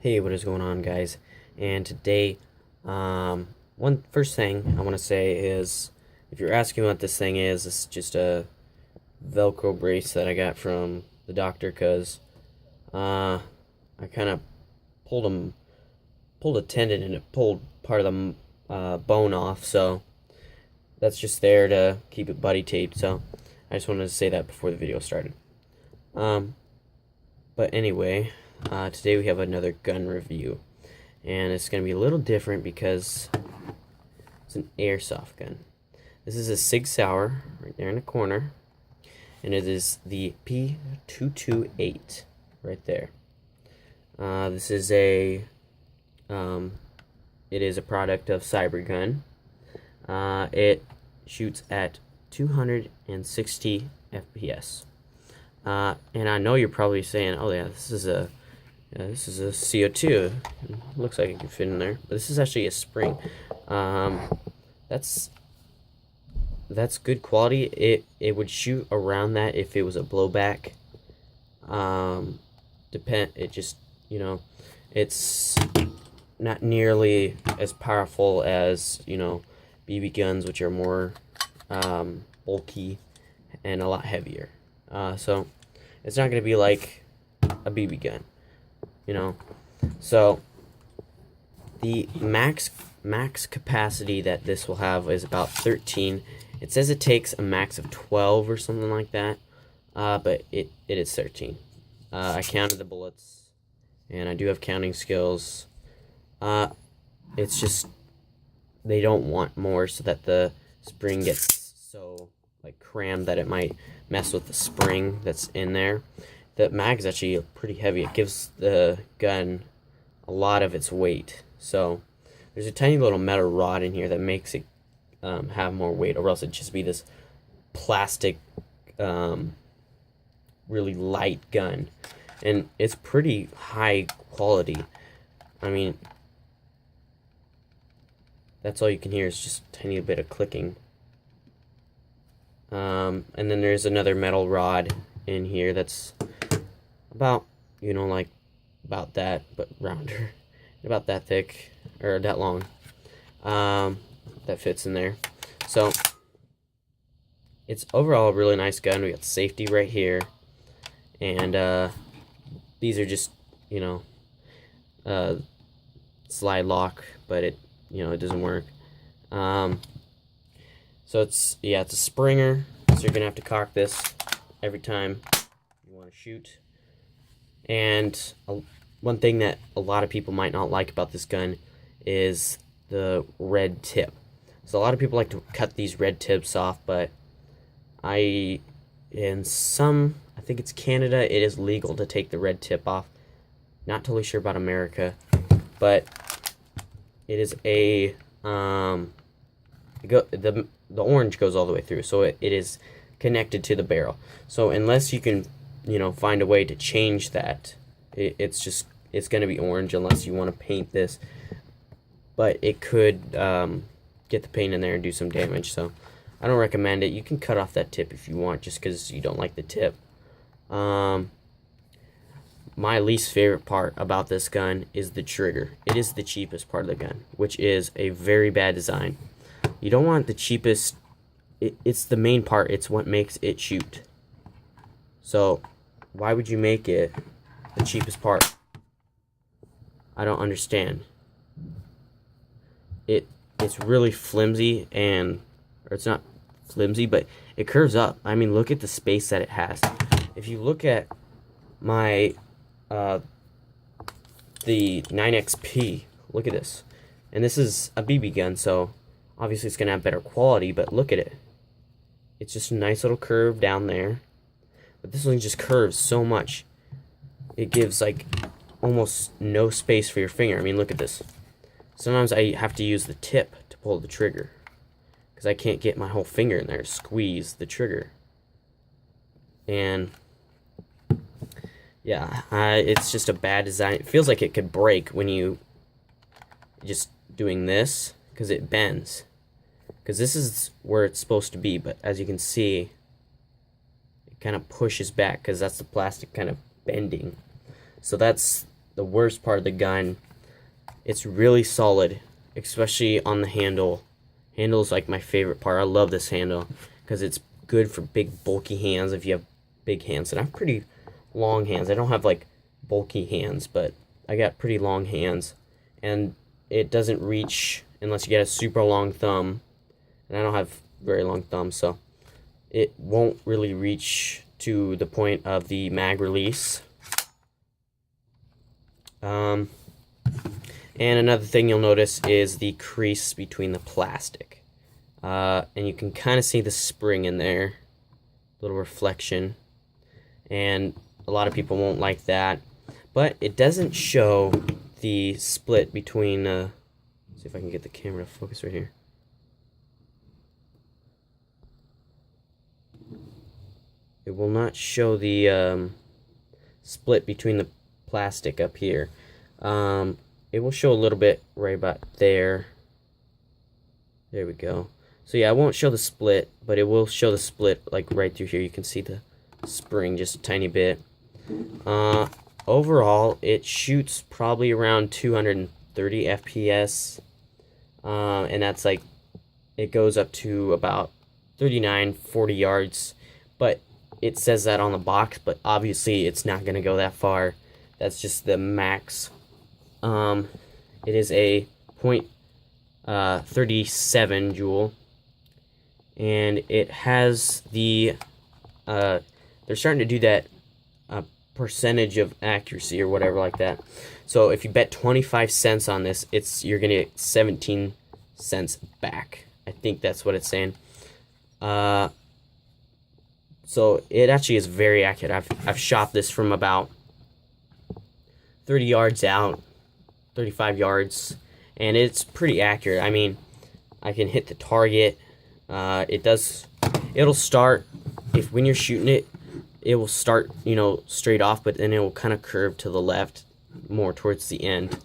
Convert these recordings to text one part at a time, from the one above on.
Hey, what is going on, guys? And today, one first thing I want to say is, if you're asking what this thing is, this is just a Velcro brace that I got from the doctor because I kind of pulled a tendon and it pulled part of the bone off, so that's just there to keep it buddy taped. So I just wanted to say that before the video started. But anyway. Today we have another gun review, and it's going to be a little different because it's an airsoft gun. This is a Sig Sauer right there in the corner, and it is the P228 right there. This is it is a product of Cybergun. It shoots at 260 FPS. And I know you're probably saying, "Oh yeah, this is a CO2. It looks like it can fit in there." But this is actually a spring. That's good quality. It would shoot around that if it was a blowback. It just, it's not nearly as powerful as, BB guns, which are more bulky and a lot heavier. So it's not going to be like a BB gun, So the max capacity that this will have is about 13. It says it takes a max of 12 or something like that, but it is 13. I counted the bullets, and I do have counting skills. It's just they don't want more so that the spring gets so crammed that it might mess with the spring that's in there. The mag is actually pretty heavy. It gives the gun a lot of its weight. So there's a tiny little metal rod in here that makes it have more weight, or else it'd just be this plastic, really light gun. And it's pretty high quality. I mean, that's all you can hear is just a tiny bit of clicking. And then there's another metal rod in here that's about, about that, but rounder, about that thick, or that long, that fits in there. So it's overall a really nice gun. We got safety right here, and these are just, slide lock, but it doesn't work. So it's a Springer, so you're gonna have to cock this every time you want to shoot. And one thing that a lot of people might not like about this gun is the red tip. So a lot of people like to cut these red tips off, but I think it's Canada, it is legal to take the red tip off. Not totally sure about America, but it is the orange goes all the way through, so it is connected to the barrel. So unless you can, find a way to change that, it's going to be orange unless you want to paint this. But it could get the paint in there and do some damage, so I don't recommend it. You can cut off that tip if you want, just because you don't like the tip. My least favorite part about this gun is the trigger. It is the cheapest part of the gun, which is a very bad design. You don't want the cheapest. It's the main part. It's what makes it shoot. So why would you make it the cheapest part? I don't understand. It's really flimsy, or it's not flimsy, but it curves up. I mean, look at the space that it has. If you look at my the 9XP, look at this. And this is a BB gun, so obviously it's going to have better quality, but look at it. It's just a nice little curve down there. But this one just curves so much. It gives almost no space for your finger. I mean, look at this. Sometimes I have to use the tip to pull the trigger, because I can't get my whole finger in there to squeeze the trigger. And yeah, it's just a bad design. It feels like it could break when you just doing this, because it bends. Because this is where it's supposed to be, but as you can see, it kind of pushes back because that's the plastic kind of bending. So that's the worst part of the gun. It's really solid, especially on the handle. Handle is like my favorite part. I love this handle because it's good for big bulky hands if you have big hands. And I have pretty long hands. I don't have like bulky hands, but I got pretty long hands. And it doesn't reach unless you get a super long thumb. And I don't have very long thumbs, so it won't really reach to the point of the mag release. And another thing you'll notice is the crease between the plastic. And you can kind of see the spring in there. Little reflection. And a lot of people won't like that. But it doesn't show the split between... let's see if I can get the camera to focus right here. It will not show the split between the plastic up here. It will show a little bit right about there. There we go. So yeah, I won't show the split, but it will show the split like right through here. You can see the spring just a tiny bit. Overall, it shoots probably around 230 FPS. And that's like, it goes up to about 39, 40 yards. But it says that on the box, but obviously it's not going to go that far. That's just the max. It is a .37 joule, and it has the they're starting to do that percentage of accuracy or whatever like that. So if you bet 25 cents on this, you're gonna get 17 cents back. I think that's what it's saying. So it actually is very accurate. I've shot this from about 30 yards out, 35 yards, and it's pretty accurate. I mean, I can hit the target. It'll start, when you're shooting it, it will start, straight off, but then it will kind of curve to the left more towards the end.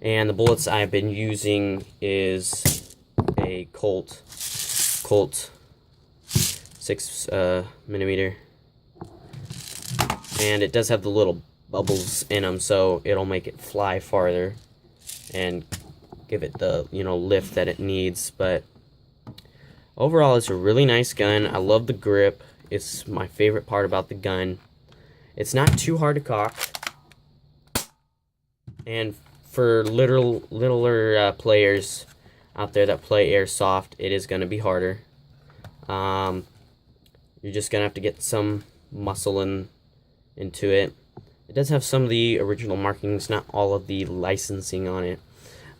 And the bullets I've been using is a Colt 6 millimeter, and it does have the little bubbles in them, so it'll make it fly farther and give it the lift that it needs. But overall, it's a really nice gun. I love the grip. It's my favorite part about the gun. It's not too hard to cock, and for littler players out there that play airsoft, it is going to be harder. You're just gonna have to get some muscle into it. It does have some of the original markings, not all of the licensing on it.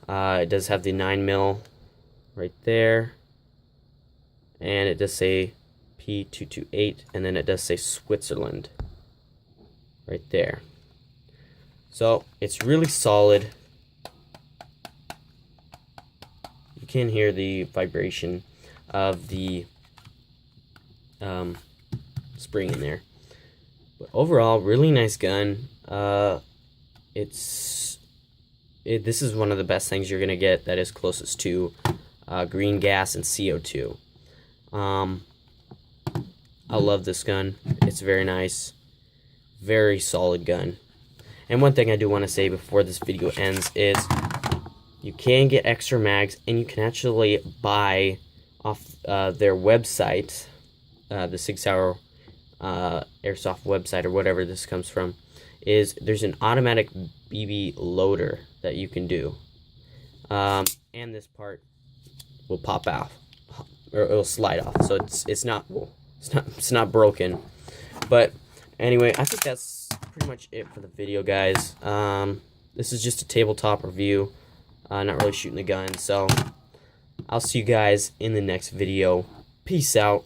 It does have the 9mm right there, and it does say P228, and then it does say Switzerland right there. So it's really solid. You can hear the vibration of the spring in there. But overall, really nice gun. This is one of the best things you're gonna get that is closest to green gas and CO2. I love this gun. It's very nice, very solid gun. And one thing I do want to say before this video ends is you can get extra mags, and you can actually buy off their website, the Sig Sauer airsoft website, or whatever this comes from. There's an automatic BB loader that you can do, and this part will pop out, or it'll slide off. So it's not broken. But anyway, I think that's pretty much it for the video, guys. This is just a tabletop review, not really shooting the gun. So I'll see you guys in the next video. Peace out.